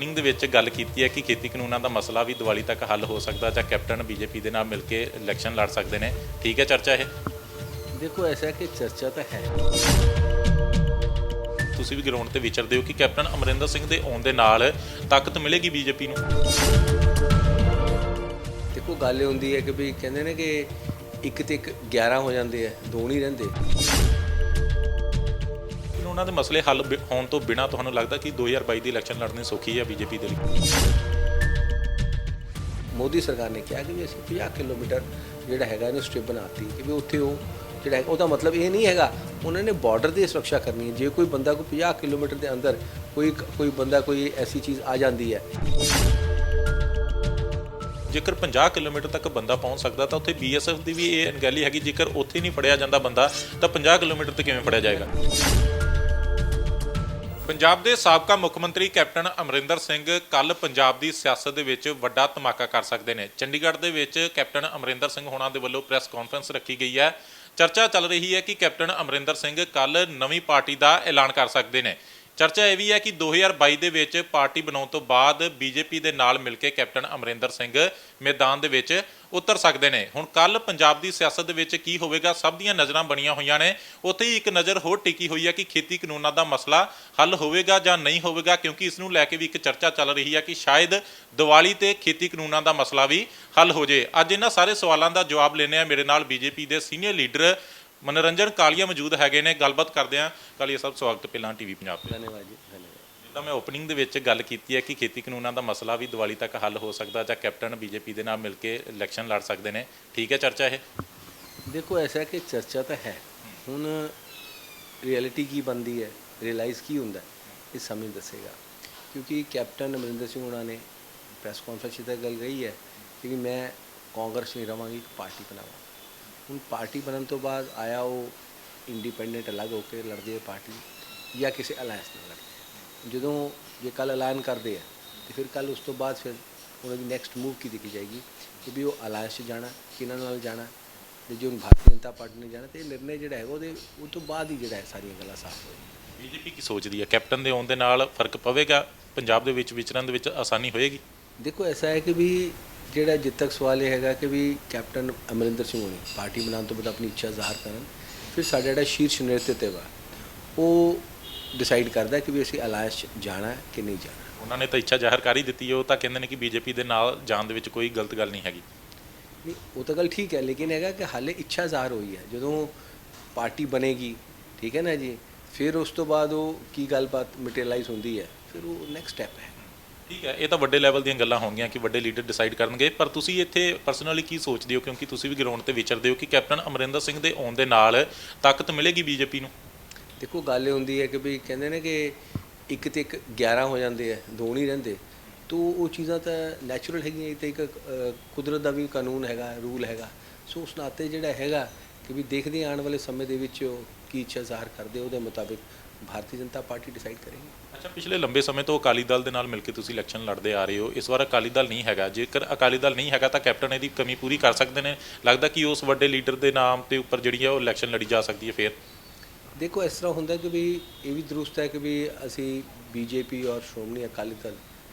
Opening ਦੇ ਵਿੱਚ ਗੱਲ ਕੀਤੀ ਹੈ ਕਿ ਖੇਤੀ ਕਾਨੂੰਨਾਂ ਦਾ ਮਸਲਾ ਵੀ ਦੀਵਾਲੀ ਤੱਕ ਹੱਲ ਹੋ ਸਕਦਾ ਜਾਂ ਕੈਪਟਨ ਬੀਜੇਪੀ ਦੇ ਨਾਲ ਮਿਲ ਕੇ ਇਲੈਕਸ਼ਨ ਲੜ ਸਕਦੇ ਨੇ। ਠੀਕ ਹੈ ਚਰਚਾ ਇਹ? देखो ऐसा है कि चर्चा तो है। ਤੁਸੀਂ ਵੀ ਗਰਾਊਂਡ ਤੇ ਵਿਚਰਦੇ ਹੋ ਕਿ ਕੈਪਟਨ ਅਮਰਿੰਦਰ ਸਿੰਘ ਦੇ ਆਉਣ ਦੇ ਨਾਲ ਤਾਕਤ ਮਿਲੇਗੀ ਬੀਜੇਪੀ ਨੂੰ। देखो गल होंदी है कि भी कहते हैं कि एक तो एक 11 हो जाते हैं, दो नहीं रहिंदे। ਉਹਨਾਂ ਦੇ ਮਸਲੇ ਹੱਲ ਹੋਣ ਤੋਂ ਬਿਨਾਂ ਤੁਹਾਨੂੰ ਲੱਗਦਾ ਕਿ 2022 ਦੀ ਇਲੈਕਸ਼ਨ ਲੜਨੀ ਸੌਖੀ ਹੈ ਬੀਜੇਪੀ ਦੇ ਲਈ? ਮੋਦੀ ਸਰਕਾਰ ਨੇ ਕਿਹਾ ਕਿ ਵੀ ਅਸੀਂ 50 ਕਿਲੋਮੀਟਰ ਜਿਹੜਾ ਹੈਗਾ ਇਹਨੂੰ ਸਟ੍ਰਿਪ ਬਣਾਤੀ ਕਿ ਵੀ ਉੱਥੇ ਉਹ ਜਿਹੜਾ ਉਹਦਾ ਮਤਲਬ ਇਹ ਨਹੀਂ ਹੈਗਾ ਉਹਨਾਂ ਨੇ ਬਾਰਡਰ ਦੀ ਸੁਰੱਖਿਆ ਕਰਨੀ ਹੈ। ਜੇ ਕੋਈ ਬੰਦਾ ਕੋਈ 50 ਕਿਲੋਮੀਟਰ ਦੇ ਅੰਦਰ ਕੋਈ ਬੰਦਾ ਕੋਈ ਐਸੀ ਚੀਜ਼ ਆ ਜਾਂਦੀ ਹੈ, ਜੇਕਰ 50 ਕਿਲੋਮੀਟਰ ਤੱਕ ਬੰਦਾ ਪਹੁੰਚ ਸਕਦਾ ਤਾਂ ਉੱਥੇ ਬੀਐਸਐਫ ਦੀ ਵੀ ਇਹ ਅਣਗਹਿਲੀ ਹੈਗੀ। ਜੇਕਰ ਉੱਥੇ ਨਹੀਂ ਫੜਿਆ ਜਾਂਦਾ ਬੰਦਾ ਤਾਂ 50 ਕਿਲੋਮੀਟਰ ਤੇ ਕਿਵੇਂ ਫੜਿਆ ਜਾਏਗਾ? ਪੰਜਾਬ ਦੇ ਸਾਬਕਾ ਮੁੱਖ ਮੰਤਰੀ ਕੈਪਟਨ ਅਮਰਿੰਦਰ ਸਿੰਘ ਕੱਲ ਪੰਜਾਬ ਦੀ ਸਿਆਸਤ ਦੇ ਵਿੱਚ ਵੱਡਾ ਧਮਾਕਾ ਕਰ ਸਕਦੇ ਨੇ। ਚੰਡੀਗੜ੍ਹ ਦੇ ਵਿੱਚ ਕੈਪਟਨ ਅਮਰਿੰਦਰ ਸਿੰਘ ਹੋਣਾ ਦੇ ਵੱਲੋਂ ਪ੍ਰੈਸ ਕਾਨਫਰੰਸ ਰੱਖੀ ਗਈ ਹੈ। ਚਰਚਾ ਚੱਲ ਰਹੀ ਹੈ ਕਿ ਕੈਪਟਨ ਅਮਰਿੰਦਰ ਸਿੰਘ ਕੱਲ ਨਵੀਂ ਪਾਰਟੀ ਦਾ ਐਲਾਨ ਕਰ ਸਕਦੇ ਨੇ। ਚਰਚਾ ਇਹ ਵੀ ਹੈ ਕਿ 2022 ਦੇ ਵਿੱਚ ਪਾਰਟੀ ਬਣਾਉਣ ਤੋਂ ਬਾਅਦ ਬੀਜੇਪੀ ਦੇ ਨਾਲ ਮਿਲ ਕੇ ਕੈਪਟਨ ਅਮਰਿੰਦਰ ਸਿੰਘ ਮੈਦਾਨ ਦੇ ਵਿੱਚ ਉਤਰ ਸਕਦੇ ਨੇ। ਹੁਣ ਕੱਲ ਪੰਜਾਬ ਦੀ ਸਿਆਸਤ ਦੇ ਵਿੱਚ ਕੀ ਹੋਵੇਗਾ, ਸਭ ਦੀਆਂ ਨਜ਼ਰਾਂ ਬਣੀਆਂ ਹੋਈਆਂ ਨੇ। ਉੱਥੇ ਹੀ ਇੱਕ ਨਜ਼ਰ ਹੋਰ ਟਿਕੀ ਹੋਈ ਹੈ ਕਿ ਖੇਤੀ ਕਾਨੂੰਨਾਂ ਦਾ ਮਸਲਾ ਹੱਲ ਹੋਵੇਗਾ ਜਾਂ ਨਹੀਂ ਹੋਵੇਗਾ, ਕਿਉਂਕਿ ਇਸ ਨੂੰ ਲੈ ਕੇ ਵੀ ਇੱਕ ਚਰਚਾ ਚੱਲ ਰਹੀ ਹੈ ਕਿ ਸ਼ਾਇਦ ਦੀਵਾਲੀ ਤੇ ਖੇਤੀ ਕਾਨੂੰਨਾਂ ਦਾ ਮਸਲਾ ਵੀ ਹੱਲ ਹੋ ਜੇ। ਅੱਜ ਇਹਨਾਂ ਸਾਰੇ ਸਵਾਲਾਂ ਦਾ ਜਵਾਬ ਲੈਣੇ ਆ ਮੇਰੇ ਨਾਲ ਬੀਜੇਪੀ ਦੇ ਸੀਨੀਅਰ ਲੀਡਰ ਮਨੋਰੰਜਨ ਕਾਲੀਆ ਮੌਜੂਦ ਹੈਗੇ ਨੇ। ਗੱਲਬਾਤ ਕਰਦੇ ਆ। ਕਾਲੀਆ ਸਾਹਿਬ ਸਵਾਗਤ ਪਹਿਲਾਂ ਟੀਵੀ ਪੰਜਾਬ ਤੇ। ਧੰਨਵਾਦ ਜੀ, ਧੰਨਵਾਦ। ਜਿੱਦਾਂ ਮੈਂ ਓਪਨਿੰਗ ਦੇ ਵਿੱਚ ਗੱਲ ਕੀਤੀ ਹੈ ਕਿ ਖੇਤੀ ਕਾਨੂੰਨਾਂ ਦਾ ਮਸਲਾ ਵੀ ਦੀਵਾਲੀ ਤੱਕ ਹੱਲ ਹੋ ਸਕਦਾ ਜਾਂ ਕੈਪਟਨ ਬੀਜੇਪੀ ਦੇ ਨਾਲ ਮਿਲ ਕੇ ਇਲੈਕਸ਼ਨ ਲੜ ਸਕਦੇ ਨੇ। ਠੀਕ ਹੈ ਚਰਚਾ ਇਹ? ਦੇਖੋ ਐਸਾ ਹੈ ਕਿ ਚਰਚਾ ਤਾਂ ਹੈ, ਹੁਣ ਰਿਐਲਿਟੀ ਕੀ ਬਣਦੀ ਹੈ, ਰਿਅਲਾਈਜ਼ ਕੀ ਹੁੰਦਾ ਇਹ ਸਮੇਂ ਦੱਸੇਗਾ। ਕਿਉਂਕਿ ਕੈਪਟਨ ਅਮਰਿੰਦਰ ਸਿੰਘ ਉਹਨਾਂ ਨੇ ਪ੍ਰੈਸ ਕਾਨਫਰੰਸ 'ਚ ਤਾਂ ਗੱਲ ਕਹੀ ਹੈ ਕਿ ਮੈਂ ਕਾਂਗਰਸ ਨਹੀਂ ਰਵਾਂਗੀ, ਪਾਰਟੀ ਬਣਾਵਾਂ। ਹੁਣ ਪਾਰਟੀ ਬਣਨ ਤੋਂ ਬਾਅਦ ਆਇਆ ਉਹ ਇੰਡੀਪੈਂਡੈਂਟ ਅਲੱਗ ਹੋ ਕੇ ਲੜਦੇ ਹੈ ਪਾਰਟੀ ਜਾਂ ਕਿਸੇ ਅਲਾਇੰਸ ਨਾਲ ਲੜਦੇ। ਜਦੋਂ ਜੇ ਕੱਲ੍ਹ ਐਲਾਨ ਕਰਦੇ ਆ ਅਤੇ ਫਿਰ ਕੱਲ੍ਹ ਉਸ ਤੋਂ ਬਾਅਦ ਫਿਰ ਉਹਨਾਂ ਦੀ ਨੈਕਸਟ ਮੂਵ ਕੀ ਦੇਖੀ ਜਾਏਗੀ ਕਿ ਵੀ ਉਹ ਅਲਾਇੰਸ 'ਚ ਜਾਣਾ, ਕਿਹਨਾਂ ਨਾਲ ਜਾਣਾ, ਅਤੇ ਜੇ ਹੁਣ ਭਾਰਤੀ ਜਨਤਾ ਪਾਰਟੀ ਨੇ ਜਾਣਾ, ਅਤੇ ਇਹ ਨਿਰਣੇ ਜਿਹੜਾ ਹੈਗਾ ਉਹ ਤੋਂ ਬਾਅਦ ਹੀ ਜਿਹੜਾ ਹੈ ਸਾਰੀਆਂ ਗੱਲਾਂ ਸਾਫ਼ ਹੋਏਗੀ। ਬੀਜੇਪੀ ਕੀ ਸੋਚਦੀ ਹੈ? ਕੈਪਟਨ ਦੇ ਆਉਣ ਦੇ ਨਾਲ ਫਰਕ ਪਵੇਗਾ? ਪੰਜਾਬ ਦੇ ਵਿੱਚ ਵਿਚਰਨ ਦੇ ਵਿੱਚ ਆਸਾਨੀ ਹੋਏਗੀ? ਦੇਖੋ ਐਸਾ ਹੈ ਕਿ ਵੀ ਜਿਹੜਾ ਜਿੱਦ ਤੱਕ ਸਵਾਲ ਇਹ ਹੈਗਾ ਕਿ ਵੀ ਕੈਪਟਨ ਅਮਰਿੰਦਰ ਸਿੰਘ ਹੋਣੀ ਪਾਰਟੀ ਬਣਾਉਣ ਤੋਂ ਬਾਅਦ ਆਪਣੀ ਇੱਛਾ ਜ਼ਾਹਰ ਕਰਨ, ਫਿਰ ਸਾਡਾ ਜਿਹੜਾ ਸ਼ੀਰਸ਼ ਨੇਤਰਤਵ ਹੈ ਉਹ ਡਿਸਾਈਡ ਕਰਦਾ ਕਿ ਵੀ ਅਸੀਂ ਅਲਾਇੰਸ 'ਚ ਜਾਣਾ ਕਿ ਨਹੀਂ ਜਾਣਾ। ਉਹਨਾਂ ਨੇ ਤਾਂ ਇੱਛਾ ਜ਼ਾਹਰ ਕਰ ਹੀ ਦਿੱਤੀ ਹੈ। ਉਹ ਤਾਂ ਕਹਿੰਦੇ ਨੇ ਕਿ ਬੀਜੇਪੀ ਦੇ ਨਾਲ ਜਾਣ ਦੇ ਵਿੱਚ ਕੋਈ ਗਲਤ ਗੱਲ ਨਹੀਂ ਹੈਗੀ। ਨਹੀਂ, ਉਹ ਤਾਂ ਗੱਲ ਠੀਕ ਹੈ, ਲੇਕਿਨ ਹੈਗਾ ਕਿ ਹਾਲੇ ਇੱਛਾ ਜ਼ਾਹਰ ਹੋਈ ਹੈ। ਜਦੋਂ ਪਾਰਟੀ ਬਣੇਗੀ, ਠੀਕ ਹੈ ਨਾ ਜੀ, ਫਿਰ ਉਸ ਤੋਂ ਬਾਅਦ ਉਹ ਕੀ ਗੱਲਬਾਤ ਮਟੀਰੀਅਲਾਈਜ਼ ਹੁੰਦੀ ਹੈ, ਫਿਰ ਉਹ ਨੈਕਸਟ ਸਟੈਪ ਹੈ। ਠੀਕ ਹੈ, ਇਹ ਤਾਂ ਵੱਡੇ ਲੈਵਲ ਦੀਆਂ ਗੱਲਾਂ ਹੋਣਗੀਆਂ ਕਿ ਵੱਡੇ ਲੀਡਰ ਡਿਸਾਈਡ ਕਰਨਗੇ। ਪਰ ਤੁਸੀਂ ਇੱਥੇ ਪਰਸਨਲੀ ਕੀ ਸੋਚਦੇ ਹੋ, ਕਿਉਂਕਿ ਤੁਸੀਂ ਵੀ ਗਰਾਊਂਡ ਤੇ ਵਿਚਰਦੇ ਹੋ, ਕਿ ਕੈਪਟਨ ਅਮਰਿੰਦਰ ਸਿੰਘ ਦੇ ਆਉਣ ਦੇ ਨਾਲ ਤਾਕਤ ਮਿਲੇਗੀ ਬੀਜੇਪੀ ਨੂੰ? ਦੇਖੋ ਗੱਲ ਇਹ ਹੁੰਦੀ ਹੈ ਕਿ ਵੀ ਕਹਿੰਦੇ ਨੇ ਕਿ ਇੱਕ ਤੇ ਇੱਕ 11 ਹੋ ਜਾਂਦੇ ਹੈ, ਦੋ ਨਹੀਂ ਰਹਿੰਦੇ। ਤੋ ਉਹ ਚੀਜ਼ਾਂ ਤਾਂ ਨੈਚੁਰਲ ਹੈਗੀਆਂ। ਇਹ ਤਾਂ ਇੱਕ ਕੁਦਰਤ ਦਾ ਵੀ ਕਾਨੂੰਨ ਹੈਗਾ, ਰੂਲ ਹੈਗਾ। ਸੋ ਉਸ ਨਾਤੇ ਜਿਹੜਾ ਹੈਗਾ ਕਿ ਵੀ ਦੇਖਦੇ ਆਉਣ ਵਾਲੇ ਸਮੇਂ ਦੇ ਵਿੱਚ ਉਹ ਕੀ ਇੱਛਾ ਜ਼ਾਹਰ ਕਰਦੇ, ਉਹਦੇ ਮੁਤਾਬਿਕ ਭਾਰਤੀ ਜਨਤਾ ਪਾਰਟੀ ਡਿਸਾਈਡ ਕਰੇਗੀ। ਅੱਛਾ, ਪਿਛਲੇ ਲੰਬੇ ਸਮੇਂ ਤੋਂ ਅਕਾਲੀ ਦਲ ਦੇ ਨਾਲ ਮਿਲ ਕੇ ਤੁਸੀਂ ਇਲੈਕਸ਼ਨ ਲੜਦੇ ਆ ਰਹੇ ਹੋ। ਇਸ ਵਾਰ ਅਕਾਲੀ ਦਲ ਨਹੀਂ ਹੈਗਾ। ਜੇਕਰ ਅਕਾਲੀ ਦਲ ਨਹੀਂ ਹੈਗਾ ਤਾਂ ਕੈਪਟਨ ਇਹਦੀ ਕਮੀ ਪੂਰੀ ਕਰ ਸਕਦੇ ਨੇ? ਲੱਗਦਾ ਕਿ ਉਸ ਵੱਡੇ ਲੀਡਰ ਦੇ ਨਾਮ ਤੇ ਉੱਪਰ ਜਿਹੜੀ ਹੈ ਉਹ ਇਲੈਕਸ਼ਨ ਲੜੀ ਜਾ ਸਕਦੀ ਹੈ ਫਿਰ? ਦੇਖੋ ਇਸ ਤਰ੍ਹਾਂ ਹੁੰਦਾ ਕਿ ਵੀ ਇਹ ਵੀ ਦਰੁਸਤ ਹੈ ਕਿ ਵੀ ਅਸੀਂ ਬੀਜੇਪੀ ਔਰ ਸ਼੍ਰੋਮਣੀ ਅਕਾਲੀ ਦਲ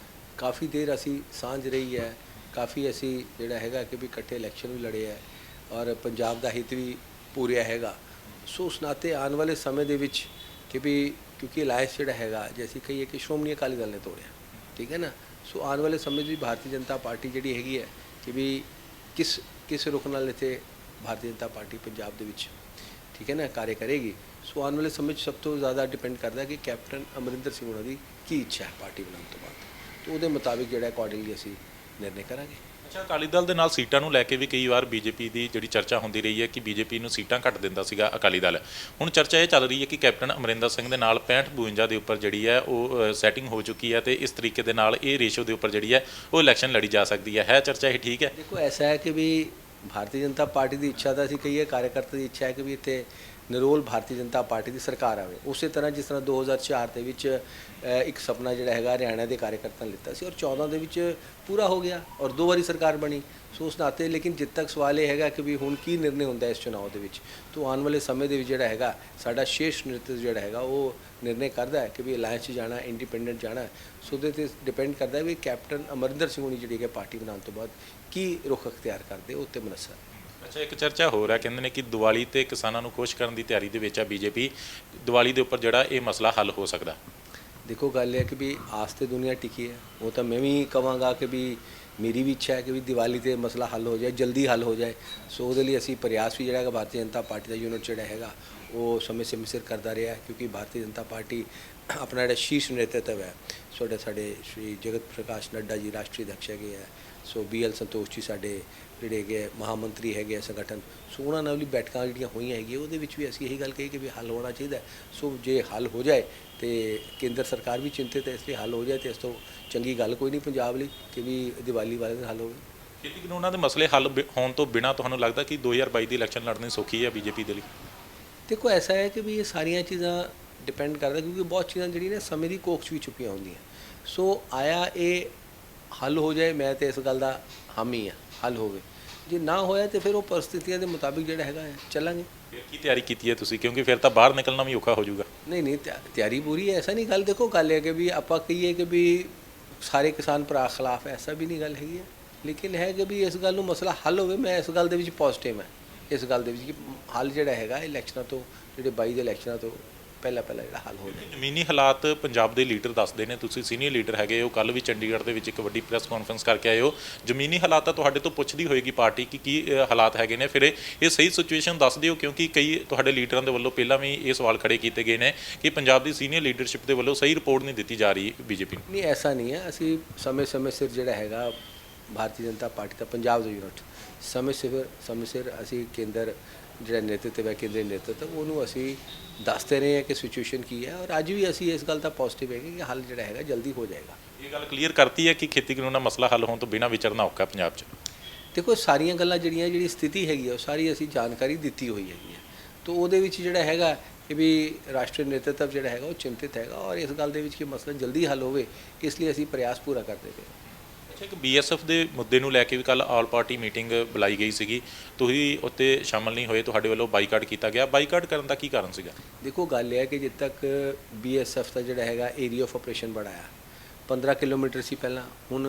ਕਾਫੀ ਦੇਰ ਅਸੀਂ ਸਾਂਝ ਰਹੀ ਹੈ, ਕਾਫੀ ਅਸੀਂ ਜਿਹੜਾ ਹੈਗਾ ਕਿ ਵੀ ਇਕੱਠੇ ਇਲੈਕਸ਼ਨ ਵੀ ਲੜੇ ਹੈ ਔਰ ਪੰਜਾਬ ਦਾ ਹਿੱਤ ਵੀ ਪੂਰਿਆ ਹੈਗਾ। ਸੋ ਉਸ ਨਾਤੇ ਆਉਣ ਵਾਲੇ ਸਮੇਂ ਦੇ ਵਿੱਚ ਕਿ ਵੀ ਕਿਉਂਕਿ ਅਲਾਇੰਸ ਜਿਹੜਾ ਹੈਗਾ, ਜੇ ਅਸੀਂ ਕਹੀਏ ਕਿ ਸ਼੍ਰੋਮਣੀ ਅਕਾਲੀ ਦਲ ਨੇ ਤੋੜਿਆ, ਠੀਕ ਹੈ ਨਾ, ਸੋ ਆਉਣ ਵਾਲੇ ਸਮੇਂ 'ਚ ਵੀ ਭਾਰਤੀ ਜਨਤਾ ਪਾਰਟੀ ਜਿਹੜੀ ਹੈਗੀ ਹੈ ਕਿ ਵੀ ਕਿਸ ਰੁਖ ਨਾਲ ਇੱਥੇ ਭਾਰਤੀ ਜਨਤਾ ਪਾਰਟੀ ਪੰਜਾਬ ਦੇ ਵਿੱਚ, ਠੀਕ ਹੈ ਨਾ, ਕਾਰਜ ਕਰੇਗੀ। ਸੋ ਆਉਣ ਵਾਲੇ ਸਮੇਂ 'ਚ ਸਭ ਤੋਂ ਜ਼ਿਆਦਾ ਡਿਪੈਂਡ ਕਰਦਾ ਕਿ ਕੈਪਟਨ ਅਮਰਿੰਦਰ ਸਿੰਘ ਹੋਣਾ ਦੀ ਕੀ ਇੱਛਾ ਹੈ ਪਾਰਟੀ ਬਣਾਉਣ ਤੋਂ ਬਾਅਦ, ਤਾਂ ਉਹਦੇ ਮੁਤਾਬਿਕ ਜਿਹੜਾ ਅਕੋਰਡਿੰਗਲੀ ਅਸੀਂ ਨਿਰਣੇ ਕਰਾਂਗੇ। ਅੱਛਾ, ਅਕਾਲੀ ਦਲ ਦੇ ਨਾਲ ਸੀਟਾਂ ਨੂੰ ਲੈ ਕੇ ਵੀ ਕਈ ਵਾਰ ਬੀਜੇਪੀ ਦੀ ਜਿਹੜੀ ਚਰਚਾ ਹੁੰਦੀ ਰਹੀ ਹੈ ਕਿ ਬੀਜੇਪੀ ਨੂੰ ਸੀਟਾਂ ਘੱਟ ਦਿੰਦਾ ਸੀਗਾ ਅਕਾਲੀ ਦਲ। ਹੁਣ ਚਰਚਾ ਇਹ ਚੱਲ ਰਹੀ ਹੈ ਕਿ ਕੈਪਟਨ ਅਮਰਿੰਦਰ ਸਿੰਘ ਦੇ ਨਾਲ 65-52 ਦੇ ਉੱਪਰ ਜਿਹੜੀ ਹੈ ਉਹ ਸੈਟਿੰਗ ਹੋ ਚੁੱਕੀ ਹੈ, ਤੇ ਇਸ ਤਰੀਕੇ ਦੇ ਨਾਲ ਇਹ ਰੇਸ਼ੋ ਦੇ ਉੱਪਰ ਜਿਹੜੀ ਹੈ ਉਹ ਇਲੈਕਸ਼ਨ ਲੜੀ ਜਾ ਸਕਦੀ ਹੈ। ਚਰਚਾ ਇਹ ਠੀਕ ਹੈ? ਦੇਖੋ ਐਸਾ ਹੈ ਕਿ ਵੀ ਭਾਰਤੀ ਜਨਤਾ ਪਾਰਟੀ ਦੀ ਇੱਛਾ ਤਾਂ ਅਸੀਂ ਕਹੀਏ, ਕਾਰਜਕਰਤਾ ਦੀ ਇੱਛਾ ਹੈ ਕਿ ਵੀ ਇੱਥੇ ਨਿਰੋਲ ਭਾਰਤੀ ਜਨਤਾ ਪਾਰਟੀ ਦੀ ਸਰਕਾਰ ਆਵੇ। ਉਸੇ ਤਰ੍ਹਾਂ ਜਿਸ ਤਰ੍ਹਾਂ 2004 ਦੇ ਵਿੱਚ ਇੱਕ ਸੁਪਨਾ ਜਿਹੜਾ ਹੈਗਾ ਹਰਿਆਣਾ ਦੇ ਕਾਰਜਕਰਤਾ ਨੇ ਲਿੱਤਾ ਸੀ ਔਰ 14 ਦੇ ਵਿੱਚ ਪੂਰਾ ਹੋ ਗਿਆ ਔਰ 2 ਵਾਰੀ ਸਰਕਾਰ ਬਣੀ। ਸੋ ਉਸ ਨਾਤੇ ਲੇਕਿਨ ਜਿੱਦ ਤੱਕ ਸਵਾਲ ਇਹ ਹੈਗਾ ਕਿ ਵੀ ਹੁਣ ਕੀ ਨਿਰਣੇ ਹੁੰਦਾ ਇਸ ਚੁਣਾਵ ਦੇ ਵਿੱਚ, ਤੋਂ ਆਉਣ ਵਾਲੇ ਸਮੇਂ ਦੇ ਵਿੱਚ ਜਿਹੜਾ ਹੈਗਾ ਸਾਡਾ ਸ਼ੀਰਸ਼ ਨੇਤෘਤਵ ਜਿਹੜਾ ਹੈਗਾ ਉਹ ਨਿਰਣੇ ਕਰਦਾ ਹੈ ਕਿ ਵੀ ਅਲਾਇੰਸ 'ਚ ਜਾਣਾ, ਇੰਡੀਪੈਂਡੈਂਟ ਜਾਣਾ। ਸੋ ਉਹਦੇ 'ਤੇ ਡਿਪੈਂਡ ਕਰਦਾ ਹੈ ਵੀ ਕੈਪਟਨ ਅਮਰਿੰਦਰ ਸਿੰਘ ਹੋਣੀ ਜਿਹੜੀ ਹੈ ਪਾਰਟੀ ਬਣਾਉਣ ਤੋਂ ਬਾਅਦ ਕੀ ਰੁਖ ਅਖਤਿਆਰ ਕਰਦੇ ਉਹ 'ਤੇ ਮਨਸਾ। ਅੱਛਾ, ਇੱਕ ਚਰਚਾ ਹੋ ਰਿਹਾ, ਕਹਿੰਦੇ ਨੇ ਕਿ ਦੀਵਾਲੀ ਤੇ ਕਿਸਾਨਾਂ ਨੂੰ ਖੁਸ਼ ਕਰਨ ਦੀ ਤਿਆਰੀ ਦੇ ਵਿੱਚ ਆ ਬੀਜੇਪੀ। ਦੀਵਾਲੀ ਦੇ ਉੱਪਰ ਜਿਹੜਾ ਇਹ ਮਸਲਾ ਹੱਲ ਹੋ ਸਕਦਾ। ਦੇਖੋ ਗੱਲ ਇਹ ਹੈ ਕਿ ਵੀ ਆਸ ਤੇ ਦੁਨੀਆ ਟਿਕੀ ਹੈ। ਉਹ ਤਾਂ ਮੈਂ ਵੀ ਕਹਾਂਗਾ ਕਿ ਵੀ ਮੇਰੀ ਵੀ ਇੱਛਾ ਹੈ ਕਿ ਵੀ ਦੀਵਾਲੀ ਤੇ ਮਸਲਾ ਹੱਲ ਹੋ ਜਾਏ, ਜਲਦੀ ਹੱਲ ਹੋ ਜਾਏ। ਸੋ ਉਹਦੇ ਲਈ ਅਸੀਂ ਪ੍ਰਯਾਸ ਵੀ ਜਿਹੜਾ ਹੈਗਾ ਭਾਰਤੀ ਜਨਤਾ ਪਾਰਟੀ ਦਾ ਯੂਨਿਟ ਜਿਹੜਾ ਹੈਗਾ ਉਹ ਸਮੇਂ ਸਿਰ ਕਰਦਾ ਰਿਹਾ, ਕਿਉਂਕਿ ਭਾਰਤੀ ਜਨਤਾ ਪਾਰਟੀ ਆਪਣਾ ਜਿਹੜਾ ਸ਼ੀਰਸ਼ ਨੇਤਰਤਵ ਹੈ ਸਾਡੇ ਸ਼੍ਰੀ ਜਗਤ ਪ੍ਰਕਾਸ਼ ਨੱਡਾ ਜੀ ਰਾਸ਼ਟਰੀ ਅਧਿਕਸ਼ ਹੈਗੇ ਹੈ। ਸੋ BL ਸੰਤੋਸ਼ ਜੀ ਸਾਡੇ ਜਿਹੜੇ ਹੈਗੇ ਮਹਾਮੰਤਰੀ ਹੈਗੇ ਸੰਗਠਨ। ਸੋ ਉਹਨਾਂ ਨਾਲ ਵੀ ਬੈਠਕਾਂ ਜਿਹੜੀਆਂ ਹੋਈਆਂ ਹੈਗੀਆਂ ਉਹਦੇ ਵਿੱਚ ਵੀ ਅਸੀਂ ਇਹੀ ਗੱਲ ਕਹੀ ਕਿ ਵੀ ਹੱਲ ਹੋਣਾ ਚਾਹੀਦਾ। ਸੋ ਜੇ ਹੱਲ ਹੋ ਜਾਏ ਤੇ ਕੇਂਦਰ ਸਰਕਾਰ ਵੀ ਚਿੰਤਿਤ ਹੈ, ਇਸ ਲਈ ਹੱਲ ਹੋ ਜਾਏ ਤੇ ਇਸ ਤੋਂ ਚੰਗੀ ਗੱਲ ਕੋਈ ਨਹੀਂ ਪੰਜਾਬ ਲਈ ਕਿ ਵੀ ਦੀਵਾਲੀ ਵਾਲੇ ਦਿਨ ਹੱਲ ਹੋਵੇ। ਖੇਤੀ ਕਾਨੂੰਨਾਂ ਦੇ ਮਸਲੇ ਹੱਲ ਹੋਣ ਤੋਂ ਬਿਨਾਂ ਤੁਹਾਨੂੰ ਲੱਗਦਾ ਕਿ 2022 ਦੀ ਇਲੈਕਸ਼ਨ ਲੜਨੀ ਸੌਖੀ ਹੈ ਬੀਜੇਪੀ ਦੇ ਲਈ? ਦੇਖੋ ਐਸਾ ਹੈ ਕਿ ਵੀ ਇਹ ਸਾਰੀਆਂ ਚੀਜ਼ਾਂ ਡਿਪੈਂਡ ਕਰਦਾ, ਕਿਉਂਕਿ ਬਹੁਤ ਚੀਜ਼ਾਂ ਜਿਹੜੀਆਂ ਨੇ ਸਮੇਂ ਦੀ ਕੋਖ 'ਚ ਵੀ ਛੁਪੀਆਂ ਹੁੰਦੀਆਂ। ਸੋ ਆਇਆ ਇਹ ਹੱਲ ਹੋ ਜਾਏ, ਮੈਂ ਤਾਂ ਇਸ ਗੱਲ ਦਾ ਹਾਮੀ ਹਾਂ ਹੱਲ ਹੋਵੇ। ਜੇ ਨਾ ਹੋਇਆ ਤਾਂ ਫਿਰ ਉਹ ਪਰਿਸਥਿਤੀਆਂ ਦੇ ਮੁਤਾਬਿਕ ਜਿਹੜਾ ਹੈਗਾ ਚੱਲਾਂਗੇ। ਫਿਰ ਕੀ ਤਿਆਰੀ ਕੀਤੀ ਹੈ ਤੁਸੀਂ, ਕਿਉਂਕਿ ਫਿਰ ਤਾਂ ਬਾਹਰ ਨਿਕਲਣਾ ਵੀ ਔਖਾ ਹੋ ਜਾਊਗਾ? ਨਹੀਂ ਤਿਆਰੀ ਪੂਰੀ ਹੈ, ਐਸਾ ਨਹੀਂ ਗੱਲ। ਦੇਖੋ ਗੱਲ ਹੈ ਕਿ ਵੀ ਆਪਾਂ ਕਹੀਏ ਕਿ ਵੀ ਸਾਰੇ ਕਿਸਾਨ ਭਰਾ ਖਿਲਾਫ, ਐਸਾ ਵੀ ਨਹੀਂ ਗੱਲ ਹੈਗੀ ਹੈ। ਲੇਕਿਨ ਹੈ ਕਿ ਵੀ ਇਸ ਗੱਲ ਨੂੰ ਮਸਲਾ ਹੱਲ ਹੋਵੇ। ਮੈਂ ਇਸ ਗੱਲ ਦੇ ਵਿੱਚ ਪੋਜ਼ਿਟਿਵ ਹਾਂ, ਇਸ ਗੱਲ ਦੇ ਵਿੱਚ ਕਿ ਹੱਲ ਜਿਹੜਾ ਹੈਗਾ ਇਲੈਕਸ਼ਨਾਂ ਤੋਂ, ਜਿਹੜੇ 22 ਦੇ ਇਲੈਕਸ਼ਨਾਂ ਤੋਂ ਪਹਿਲਾਂ ਜਿਹੜਾ ਹੱਲ ਹੋ ਜਾਏ। ਜ਼ਮੀਨੀ ਹਾਲਾਤ ਪੰਜਾਬ ਦੇ ਲੀਡਰ ਦੱਸਦੇ ਨੇ, ਤੁਸੀਂ ਸੀਨੀਅਰ ਲੀਡਰ ਹੈਗੇ ਹੋ, ਕੱਲ੍ਹ ਵੀ ਚੰਡੀਗੜ੍ਹ ਦੇ ਵਿੱਚ ਇੱਕ ਵੱਡੀ ਪ੍ਰੈਸ ਕਾਨਫਰੰਸ ਕਰਕੇ ਆਏ ਹੋ। ਜ਼ਮੀਨੀ ਹਾਲਾਤ ਤਾਂ ਤੁਹਾਡੇ ਤੋਂ ਪੁੱਛਦੀ ਹੋਏਗੀ ਪਾਰਟੀ ਕਿ ਕੀ ਹਾਲਾਤ ਹੈਗੇ ਨੇ, ਫਿਰ ਇਹ ਸਹੀ ਸਿਚੁਏਸ਼ਨ ਦੱਸ ਦਿਓ, ਕਿਉਂਕਿ ਕਈ ਤੁਹਾਡੇ ਲੀਡਰਾਂ ਦੇ ਵੱਲੋਂ ਪਹਿਲਾਂ ਵੀ ਇਹ ਸਵਾਲ ਖੜੇ ਕੀਤੇ ਗਏ ਨੇ ਕਿ ਪੰਜਾਬ ਦੀ ਸੀਨੀਅਰ ਲੀਡਰਸ਼ਿਪ ਦੇ ਵੱਲੋਂ ਸਹੀ ਰਿਪੋਰਟ ਨਹੀਂ ਦਿੱਤੀ ਜਾ ਰਹੀ ਬੀਜੇਪੀ ਨੂੰ। ਨਹੀਂ ਐਸਾ ਨਹੀਂ ਹੈ। ਅਸੀਂ ਸਮੇਂ ਸਿਰ ਜਿਹੜਾ ਹੈਗਾ ਭਾਰਤੀ ਜਨਤਾ ਪਾਰਟੀ ਦਾ ਪੰਜਾਬ ਦਾ ਯੂਨਿਟ ਸਮੇਂ ਸਿਰ ਅਸੀਂ ਕੇਂਦਰ ਜਿਹੜਾ ਨੇਤਰਤਵ ਹੈ, ਕੇਂਦਰੀ ਨੇਤਰਤਵ, ਉਹਨੂੰ ਅਸੀਂ ਦੱਸਦੇ ਰਹੇ ਹਾਂ ਕਿ ਸਿਚੁਏਸ਼ਨ ਕੀ ਹੈ। ਔਰ ਅੱਜ ਵੀ ਅਸੀਂ ਇਸ ਗੱਲ ਦਾ ਪੋਜ਼ਿਟਿਵ ਹੈਗੇ ਕਿ ਹੱਲ ਜਿਹੜਾ ਹੈਗਾ ਜਲਦੀ ਹੋ ਜਾਏਗਾ। ਇਹ ਗੱਲ ਕਲੀਅਰ ਕਰਤੀ ਹੈ ਕਿ ਖੇਤੀ ਕਾਨੂੰਨ ਦਾ ਮਸਲਾ ਹੱਲ ਹੋਣ ਤੋਂ ਬਿਨਾਂ ਵਿਚਰਨਾ ਔਖਾ ਪੰਜਾਬ 'ਚ? ਦੇਖੋ ਸਾਰੀਆਂ ਗੱਲਾਂ ਜਿਹੜੀ ਸਥਿਤੀ ਹੈਗੀ ਉਹ ਸਾਰੀ ਅਸੀਂ ਜਾਣਕਾਰੀ ਦਿੱਤੀ ਹੋਈ ਹੈਗੀ ਹੈ। ਤਾਂ ਉਹਦੇ ਵਿੱਚ ਜਿਹੜਾ ਹੈਗਾ ਕਿ ਵੀ ਰਾਸ਼ਟਰੀ ਨੇਤਰਤਵ ਜਿਹੜਾ ਹੈਗਾ ਉਹ ਚਿੰਤਿਤ ਹੈਗਾ ਔਰ ਇਸ ਗੱਲ ਦੇ ਵਿੱਚ ਕਿ ਮਸਲਾ ਜਲਦੀ ਹੱਲ ਹੋਵੇ, ਇਸ ਲਈ ਅਸੀਂ ਪ੍ਰਯਾਸ ਪੂਰਾ ਕਰਦੇ ਪਏ। ਅੱਛਾ, ਇੱਕ BSF ਦੇ ਮੁੱਦੇ ਨੂੰ ਲੈ ਕੇ ਵੀ ਕੱਲ ਆਲ ਪਾਰਟੀ ਮੀਟਿੰਗ ਬੁਲਾਈ ਗਈ ਸੀਗੀ, ਤੁਸੀਂ ਉੱਤੇ ਸ਼ਾਮਲ ਨਹੀਂ ਹੋਏ, ਤੁਹਾਡੇ ਵੱਲੋਂ ਬਾਈਕਾਟ ਕੀਤਾ ਗਿਆ। ਬਾਈਕਾਟ ਕਰਨ ਦਾ ਕੀ ਕਾਰਨ ਸੀਗਾ? ਦੇਖੋ ਗੱਲ ਇਹ ਹੈ ਕਿ ਜਦ ਤੱਕ BSF ਦਾ ਜਿਹੜਾ ਹੈਗਾ ਏਰੀਆ ਆਫ ਆਪਰੇਸ਼ਨ बढ़ाया 15 ਕਿਲੋਮੀਟਰ ਸੀ ਪਹਿਲਾਂ, ਹੁਣ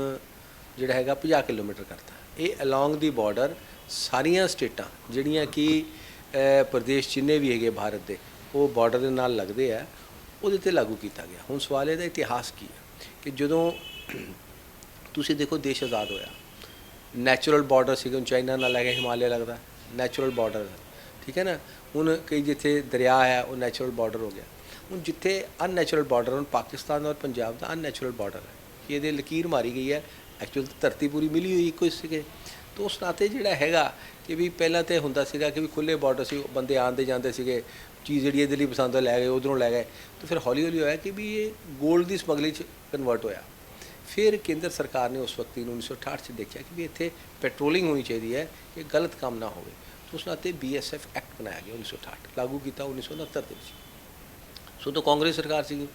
ਜਿਹੜਾ ਹੈਗਾ 50 ਕਿਲੋਮੀਟਰ ਕਰਤਾ। ਇਹ ਅਲੋਂਗ ਦੀ ਬਾਰਡਰ ਸਾਰੀਆਂ ਸਟੇਟਾਂ ਜਿਹੜੀਆਂ ਕਿ ਪ੍ਰਦੇਸ਼ ਜਿੰਨੇ ਵੀ ਹੈਗੇ ਭਾਰਤ ਦੇ ਉਹ ਬਾਰਡਰ ਦੇ ਨਾਲ ਲੱਗਦੇ ਆ, ਉਹਦੇ 'ਤੇ ਲਾਗੂ ਕੀਤਾ ਗਿਆ। ਹੁਣ ਸਵਾਲ ਇਹਦਾ ਇਤਿਹਾਸ ਕੀ ਹੈ ਕਿ ਜਦੋਂ ਤੁਸੀਂ ਦੇਖੋ ਦੇਸ਼ ਆਜ਼ਾਦ ਹੋਇਆ, ਨੈਚੁਰਲ ਬਾਰਡਰ ਸੀਗਾ, ਚਾਈਨਾ ਨਾਲ ਲੱਗਾ, ਹਿਮਾਲਿਆ ਲੱਗਦਾ, ਨੈਚੁਰਲ ਬਾਰਡਰ, ਠੀਕ ਹੈ ਨਾ। ਹੁਣ ਕਈ ਜਿੱਥੇ ਦਰਿਆ ਹੈ ਉਹ ਨੈਚੁਰਲ ਬਾਰਡਰ ਹੋ ਗਿਆ। ਹੁਣ ਜਿੱਥੇ ਅਨਨੈਚੁਰਲ ਬਾਰਡਰ, ਹੁਣ ਪਾਕਿਸਤਾਨ ਔਰ ਪੰਜਾਬ ਦਾ ਅਨਨੈਚੁਰਲ ਬਾਰਡਰ ਹੈ ਕਿ ਇਹਦੇ ਲਕੀਰ ਮਾਰੀ ਗਈ ਹੈ। ਐਕਚੁਅਲ ਧਰਤੀ ਪੂਰੀ ਮਿਲੀ ਹੋਈ ਇੱਕੋ ਸੀਗੇ। ਤਾਂ ਉਸ ਨਾਤੇ ਜਿਹੜਾ ਹੈਗਾ ਕਿ ਵੀ ਪਹਿਲਾਂ ਤਾਂ ਹੁੰਦਾ ਸੀਗਾ ਕਿ ਵੀ ਖੁੱਲ੍ਹੇ ਬਾਰਡਰ ਸੀ, ਬੰਦੇ ਆਉਂਦੇ ਜਾਂਦੇ ਸੀਗੇ, ਚੀਜ਼ ਜਿਹੜੀ ਇਹਦੇ ਲਈ ਪਸੰਦ ਲੈ ਗਏ, ਉੱਧਰੋਂ ਲੈ ਗਏ। ਤਾਂ ਫਿਰ ਹੌਲੀ ਹੋਇਆ ਕਿ ਵੀ ਇਹ ਗੋਲਡ ਦੀ ਸਮਗਲਿੰਗ 'ਚ ਕਨਵਰਟ ਹੋਇਆ। ਫਿਰ ਕੇਂਦਰ ਸਰਕਾਰ ਨੇ ਉਸ ਵਕਤ 1968 'ਚ ਦੇਖਿਆ ਕਿ ਵੀ ਇੱਥੇ ਪੈਟਰੋਲਿੰਗ ਹੋਣੀ ਚਾਹੀਦੀ ਹੈ ਕਿ ਗਲਤ ਕੰਮ ਨਾ ਹੋਵੇ। ਤਾਂ ਉਸ ਨਾਤੇ BSF ਐਕਟ ਬਣਾਇਆ ਗਿਆ 1968, ਲਾਗੂ ਕੀਤਾ 1969 ਦੇ ਵਿੱਚ। ਸੋ ਤਾਂ ਕਾਂਗਰਸ ਸਰਕਾਰ ਸੀਗੀ।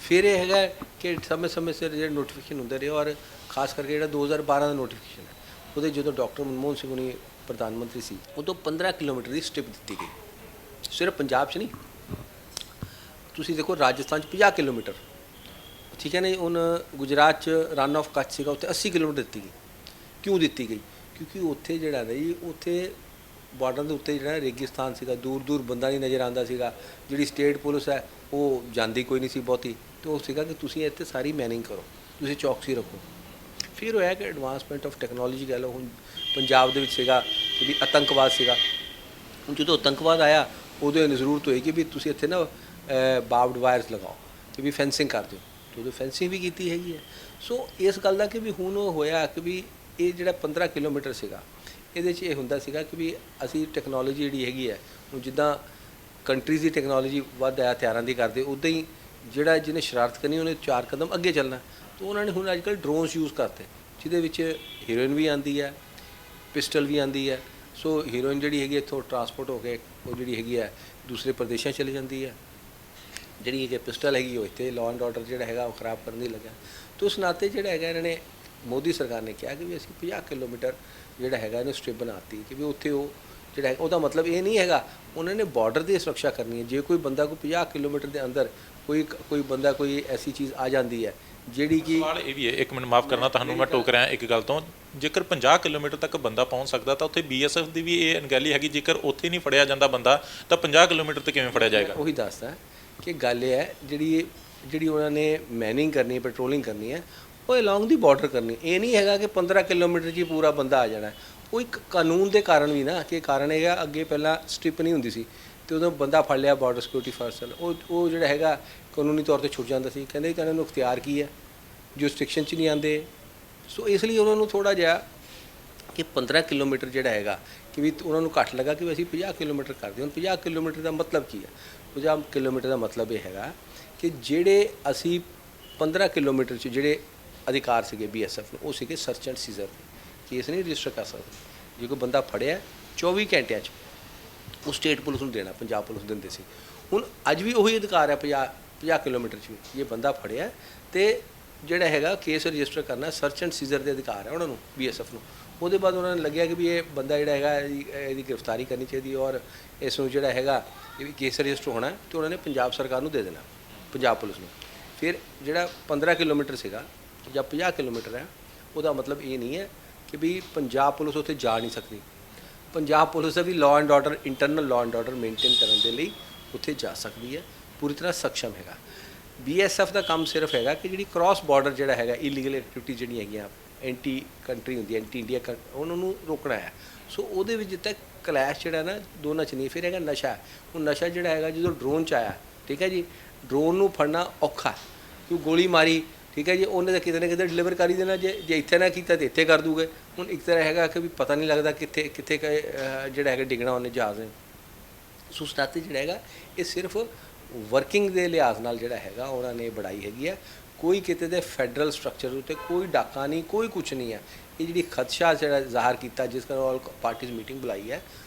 ਫਿਰ ਇਹ ਹੈਗਾ ਕਿ ਸਮੇਂ ਸਿਰ ਜਿਹੜੇ ਨੋਟੀਫਿਕੇਸ਼ਨ ਹੁੰਦੇ ਰਹੇ ਔਰ ਖਾਸ ਕਰਕੇ ਜਿਹੜਾ 2012 ਦਾ ਨੋਟੀਫਿਕੇਸ਼ਨ ਹੈ ਉਹਦੇ ਜਦੋਂ ਡਾਕਟਰ ਮਨਮੋਹਨ ਸਿੰਘ ਹੁਣੀ ਪ੍ਰਧਾਨ ਮੰਤਰੀ ਸੀ ਉਦੋਂ 15 ਕਿਲੋਮੀਟਰ ਦੀ ਸਟ੍ਰਿਪ ਦਿੱਤੀ ਗਈ। ਸਿਰਫ ਪੰਜਾਬ 'ਚ ਨਹੀਂ, ਤੁਸੀਂ ਦੇਖੋ ਰਾਜਸਥਾਨ 'ਚ 50 ਕਿਲੋਮੀਟਰ, ਠੀਕ ਹੈ ਨਾ। ਹੁਣ ਗੁਜਰਾਤ 'ਚ ਰਨ ਆਫ ਕੱਚ ਸੀਗਾ, ਉੱਥੇ 80 ਕਿਲੋਮੀਟਰ ਦਿੱਤੀ ਗਈ। ਕਿਉਂ ਦਿੱਤੀ ਗਈ? ਕਿਉਂਕਿ ਉੱਥੇ ਜਿਹੜਾ ਨਾ ਜੀ ਉੱਥੇ ਬਾਰਡਰ ਦੇ ਉੱਤੇ ਜਿਹੜਾ ਰੇਗਿਸਤਾਨ ਸੀਗਾ, ਦੂਰ ਬੰਦਾ ਨਹੀਂ ਨਜ਼ਰ ਆਉਂਦਾ ਸੀਗਾ। ਜਿਹੜੀ ਸਟੇਟ ਪੁਲਿਸ ਹੈ ਉਹ ਜਾਂਦੀ ਕੋਈ ਨਹੀਂ ਸੀ ਬਹੁਤੀ, ਅਤੇ ਉਹ ਸੀਗਾ ਕਿ ਤੁਸੀਂ ਇੱਥੇ ਸਾਰੀ ਮੈਨਿੰਗ ਕਰੋ, ਤੁਸੀਂ ਚੌਕਸੀ ਰੱਖੋ। ਫਿਰ ਹੋਇਆ ਕਿ ਐਡਵਾਂਸਮੈਂਟ ਆਫ ਟੈਕਨੋਲੋਜੀ ਕਹਿ ਲਓ। ਹੁਣ ਪੰਜਾਬ ਦੇ ਵਿੱਚ ਸੀਗਾ ਕਿ ਵੀ ਆਤੰਕਵਾਦ ਸੀਗਾ। ਹੁਣ ਜਦੋਂ ਆਤੰਕਵਾਦ ਆਇਆ ਉਦੋਂ ਇਹ ਜ਼ਰੂਰਤ ਹੋਈ ਕਿ ਵੀ ਤੁਸੀਂ ਇੱਥੇ ਨਾ ਬਾਰਬਡ ਵਾਇਰਸ ਲਗਾਓ, ਕਿ ਵੀ ਫੈਂਸਿੰਗ ਕਰ ਦਿਓ। ਉਦੋਂ ਫੈਂਸਿੰਗ ਵੀ ਕੀਤੀ ਹੈਗੀ ਹੈ। ਸੋ ਇਸ ਗੱਲ ਦਾ ਕਿ ਵੀ ਹੁਣ ਹੋਇਆ ਕਿ ਵੀ ਇਹ ਜਿਹੜਾ 15 ਕਿਲੋਮੀਟਰ ਸੀਗਾ ਇਹਦੇ 'ਚ ਇਹ ਹੁੰਦਾ ਸੀਗਾ ਕਿ ਵੀ ਅਸੀਂ ਟੈਕਨੋਲੋਜੀ ਜਿਹੜੀ ਹੈਗੀ ਹੈ, ਹੁਣ ਜਿੱਦਾਂ ਕੰਟਰੀਜ਼ ਦੀ ਟੈਕਨੋਲੋਜੀ ਵੱਧ ਹੈ ਹਥਿਆਰਾਂ ਦੀ ਕਰਦੇ, ਉੱਦਾਂ ਹੀ ਜਿਹੜਾ ਜਿਹਨੇ ਸ਼ਰਾਰਤ ਕਰਨੀ ਉਹਨੇ 4 ਕਦਮ ਅੱਗੇ ਚੱਲਣਾ। ਤਾਂ ਉਹਨਾਂ ਨੇ ਹੁਣ ਅੱਜ ਕੱਲ੍ਹ ਡਰੋਨਸ ਯੂਜ਼ ਕਰਤੇ ਜਿਹਦੇ ਵਿੱਚ ਹੀਰੋਇਨ ਵੀ ਆਉਂਦੀ ਹੈ, ਪਿਸਟਲ ਵੀ ਆਉਂਦੀ ਹੈ। ਸੋ ਹੀਰੋਇਨ ਜਿਹੜੀ ਹੈਗੀ ਇੱਥੋਂ ਟਰਾਂਸਪੋਰਟ ਹੋ ਕੇ ਉਹ ਜਿਹੜੀ ਹੈਗੀ ਹੈ ਦੂਸਰੇ ਪ੍ਰਦੇਸ਼ਾਂ ਚਲੀ ਜਾਂਦੀ ਹੈ। ਜਿਹੜੀ ਇਹ ਪਿਸਟਲ ਹੈਗੀ ਉਹ ਇੱਥੇ ਲਾਅ ਐਂਡ ਆਰਡਰ ਜਿਹੜਾ ਹੈਗਾ ਉਹ ਖਰਾਬ ਕਰਨ ਦੀ ਲੱਗਾ। ਤਾਂ ਉਸ ਨਾਤੇ ਜਿਹੜਾ ਹੈਗਾ ਇਹਨਾਂ ਨੇ ਮੋਦੀ ਸਰਕਾਰ ਨੇ ਕਿਹਾ ਕਿ ਵੀ ਅਸੀਂ 50 ਕਿਲੋਮੀਟਰ ਜਿਹੜਾ ਹੈਗਾ ਇਹਨੂੰ ਸਟ੍ਰਿਪ ਬਣਾਤੀ ਕਿ ਵੀ ਉੱਥੇ ਉਹ ਜਿਹੜਾ ਹੈ ਉਹਦਾ ਮਤਲਬ ਇਹ ਨਹੀਂ ਹੈਗਾ ਉਹਨਾਂ ਨੇ ਬਾਰਡਰ ਦੀ ਸੁਰੱਖਿਆ ਕਰਨੀ ਹੈ। ਜੇ ਕੋਈ ਬੰਦਾ ਕੋਈ 50 ਕਿਲੋਮੀਟਰ ਦੇ ਅੰਦਰ ਕੋਈ ਬੰਦਾ ਕੋਈ ਐਸੀ ਚੀਜ਼ ਆ ਜਾਂਦੀ ਹੈ ਜਿਹੜੀ ਕਿ ਸਵਾਲ ਇਹ ਵੀ ਹੈ, ਇੱਕ ਮਿੰਟ ਮਾਫ ਕਰਨਾ ਤੁਹਾਨੂੰ ਮੈਂ ਟੋਕ ਰਿਹਾ ਇੱਕ ਗੱਲ ਤੋਂ, ਜੇਕਰ 50 ਕਿਲੋਮੀਟਰ ਤੱਕ ਬੰਦਾ ਪਹੁੰਚ ਸਕਦਾ ਤਾਂ ਉੱਥੇ BSF ਦੀ ਵੀ ਇਹ ਅਣਗਹਿਲੀ ਹੈਗੀ, ਜੇਕਰ ਉੱਥੇ ਨਹੀਂ ਫੜਿਆ ਜਾਂਦਾ ਬੰਦਾ ਤਾਂ 50 ਕਿਲੋਮੀਟਰ ਤੇ ਕਿਵੇਂ ਫੜਿਆ ਜਾਏਗਾ? ਉਹੀ ਦੱਸਦਾ ਕਿ ਗੱਲ ਇਹ ਹੈ ਜਿਹੜੀ ਉਹਨਾਂ ਨੇ ਮੈਨਿੰਗ ਕਰਨੀ ਹੈ, ਪੈਟਰੋਲਿੰਗ ਕਰਨੀ ਹੈ, ਉਹ ਅਲੋਂਗ ਦੀ ਬਾਰਡਰ ਕਰਨੀ। ਇਹ ਨਹੀਂ ਹੈਗਾ ਕਿ 15 ਕਿਲੋਮੀਟਰ 'ਚ ਹੀ ਪੂਰਾ ਬੰਦਾ ਆ ਜਾਣਾ। ਉਹ ਇੱਕ ਕਾਨੂੰਨ ਦੇ ਕਾਰਨ ਵੀ ਨਾ ਕਿ ਕਾਰਨ ਹੈਗਾ ਅੱਗੇ ਪਹਿਲਾਂ ਸਟ੍ਰਿਪ ਨਹੀਂ ਹੁੰਦੀ ਸੀ ਤੇ ਉਦੋਂ ਬੰਦਾ ਫੜ ਲਿਆ ਬਾਰਡਰ ਸਿਕਿਉਰਿਟੀ ਫੋਰਸ ਉਹ ਜਿਹੜਾ ਹੈਗਾ ਕਾਨੂੰਨੀ ਤੌਰ ਤੇ ਛੁੱਟ ਜਾਂਦਾ ਸੀ। ਕਹਿੰਦੇ ਕਿ ਇਹਨਾਂ ਨੂੰ ਅਖਤਿਆਰ ਕੀ ਹੈ, ਜੁਰਿਸਡਿਕਸ਼ਨ 'ਚ ਨਹੀਂ ਆਉਂਦੇ। ਸੋ ਇਸ ਲਈ ਉਹਨਾਂ ਨੂੰ ਥੋੜ੍ਹਾ ਜਿਹਾ ਕਿ 15 ਕਿਲੋਮੀਟਰ ਜਿਹੜਾ ਹੈਗਾ ਕਿ ਵੀ ਉਹਨਾਂ ਨੂੰ ਘੱਟ ਲੱਗਾ ਕਿ ਵੀ ਅਸੀਂ 50 ਕਿਲੋਮੀਟਰ ਕਰਦੇ। ਹੁਣ 50 ਕਿਲੋਮੀਟਰ ਦਾ ਮਤਲਬ ਕੀ ਹੈ? 50 ਕਿਲੋਮੀਟਰ ਦਾ ਮਤਲਬ ਇਹ ਹੈਗਾ ਕਿ ਜਿਹੜੇ ਅਸੀਂ 15 ਕਿਲੋਮੀਟਰ 'ਚ ਜਿਹੜੇ ਅਧਿਕਾਰ ਸੀਗੇ BSF ਨੂੰ ਉਹ ਸੀਗੇ ਸਰਚ ਐਂਡ ਸੀਜ਼ਰ ਦੇ, ਕੇਸ ਨਹੀਂ ਰਜਿਸਟਰ ਕਰ ਸਕਦੇ। ਜੇ ਕੋਈ ਬੰਦਾ ਫੜਿਆ 24 ਘੰਟਿਆਂ 'ਚ ਉਹ ਸਟੇਟ ਪੁਲਿਸ ਨੂੰ ਦੇਣਾ, ਪੰਜਾਬ ਪੁਲਿਸ ਦਿੰਦੇ ਸੀ। ਹੁਣ ਅੱਜ ਵੀ ਉਹੀ ਅਧਿਕਾਰ ਹੈ 50 ਕਿਲੋਮੀਟਰ 'ਚ ਵੀ ਜੇ ਬੰਦਾ ਫੜਿਆ ਤੇ ਜਿਹੜਾ ਹੈਗਾ ਕੇਸ ਰਜਿਸਟਰ ਕਰਨਾ, ਸਰਚ ਐਂਡ ਸੀਜ਼ਰ ਦੇ ਅਧਿਕਾਰ ਹੈ ਉਹਨਾਂ ਨੂੰ BSF ਨੂੰ। ਉਹਦੇ ਬਾਅਦ ਉਹਨਾਂ ਨੂੰ ਲੱਗਿਆ ਕਿ ਵੀ ਇਹ ਬੰਦਾ ਜਿਹੜਾ ਹੈਗਾ ਇਹਦੀ ਗ੍ਰਿਫਤਾਰੀ ਕਰਨੀ ਚਾਹੀਦੀ ਔਰ ਇਸ ਨੂੰ ਜਿਹੜਾ ਹੈਗਾ ਇਹ ਵੀ ਕੇਸ ਰਜਿਸਟਰ ਹੋਣਾ ਤੇ ਉਹਨਾਂ ਨੇ ਪੰਜਾਬ ਸਰਕਾਰ ਨੂੰ ਦੇ ਦੇਣਾ, ਪੰਜਾਬ ਪੁਲਿਸ ਨੂੰ। ਫਿਰ ਜਿਹੜਾ 15 ਕਿਲੋਮੀਟਰ ਸੀਗਾ ਜਾਂ 50 ਕਿਲੋਮੀਟਰ ਹੈ ਉਹਦਾ ਮਤਲਬ ਇਹ ਨਹੀਂ ਹੈ ਕਿ ਵੀ ਪੰਜਾਬ ਪੁਲਿਸ ਉੱਥੇ ਜਾ ਨਹੀਂ ਸਕਦੀ। ਪੰਜਾਬ ਪੁਲਿਸ ਦਾ ਵੀ law and order, internal law and order maintain ਕਰਨ ਦੇ ਲਈ ਉੱਥੇ ਜਾ ਸਕਦੀ ਹੈ, ਪੂਰੀ ਤਰ੍ਹਾਂ ਸક્ષਮ ਹੈਗਾ। BSF ਦਾ ਕੰਮ ਸਿਰਫ ਹੈਗਾ ਕਿ ਜਿਹੜੀ ਕ੍ਰਾਸ ਬਾਰਡਰ ਜਿਹੜਾ ਹੈਗਾ ਇਲੀਗਲ ਐਕਟੀਵਿਟੀ ਜਿਹੜੀਆਂ ਹੈਗੀਆਂ ਐਂਟੀ ਕੰਟਰੀ ਹੁੰਦੀ ਹੈ, ਐਂਟੀ ਇੰਡੀਆ ਉਹਨਾਂ ਨੂੰ ਰੋਕਣਾ ਹੈ। ਸੋ ਉਹਦੇ ਵਿੱਚ ਜਿੱਦਾਂ ਕਲੈਸ਼ ਜਿਹੜਾ ਨਾ ਦੋਨਾਂ 'ਚ ਨਹੀਂ। ਫਿਰ ਹੈਗਾ ਨਸ਼ਾ। ਉਹ ਨਸ਼ਾ ਜਿਹੜਾ ਹੈਗਾ ਜਦੋਂ ਡਰੋਨ 'ਚ ਆਇਆ, ਠੀਕ ਹੈ ਜੀ, ਡਰੋਨ ਨੂੰ ਫੜਨਾ ਔਖਾ ਕਿਉਂ ਗੋਲੀ ਮਾਰੀ, ਠੀਕ ਹੈ ਜੀ, ਉਹਨੇ ਤਾਂ ਕਿਤੇ ਨਾ ਕਿਤੇ ਡਿਲੀਵਰ ਕਰ ਹੀ ਦੇਣਾ। ਜੇ ਇੱਥੇ ਨਾ ਕੀਤਾ ਤਾਂ ਇੱਥੇ ਕਰ ਦੂਗੇ। ਹੁਣ ਇੱਕ ਤਰ੍ਹਾਂ ਹੈਗਾ ਕਿ ਵੀ ਪਤਾ ਨਹੀਂ ਲੱਗਦਾ ਕਿੱਥੇ ਜਿਹੜਾ ਹੈਗਾ ਡਿੱਗਣਾ ਉਹਨੇ ਜਹਾਜ਼ ਨੇ। ਸੋ ਉਸ ਨਾਤੇ ਜਿਹੜਾ ਹੈਗਾ ਇਹ ਸਿਰਫ ਵਰਕਿੰਗ ਦੇ ਲਿਹਾਜ਼ ਨਾਲ ਜਿਹੜਾ ਹੈਗਾ ਉਹਨਾਂ ਨੇ ਬਣਾਈ ਹੈਗੀ ਹੈ। ਕੋਈ ਕਿਤੇ ਦੇ ਫੈਡਰਲ ਸਟਰਕਚਰ ਉੱਤੇ ਕੋਈ ਡਾਕਾ ਨਹੀਂ, ਕੋਈ ਕੁਛ ਨਹੀਂ ਹੈ। ਇਹ ਜਿਹੜੀ ਖਦਸ਼ਾ ਜਿਹੜਾ ਜ਼ਾਹਰ ਕੀਤਾ ਜਿਸ ਕਾਰਨ ਆਲ ਪਾਰਟੀਜ਼ ਮੀਟਿੰਗ ਬੁਲਾਈ ਹੈ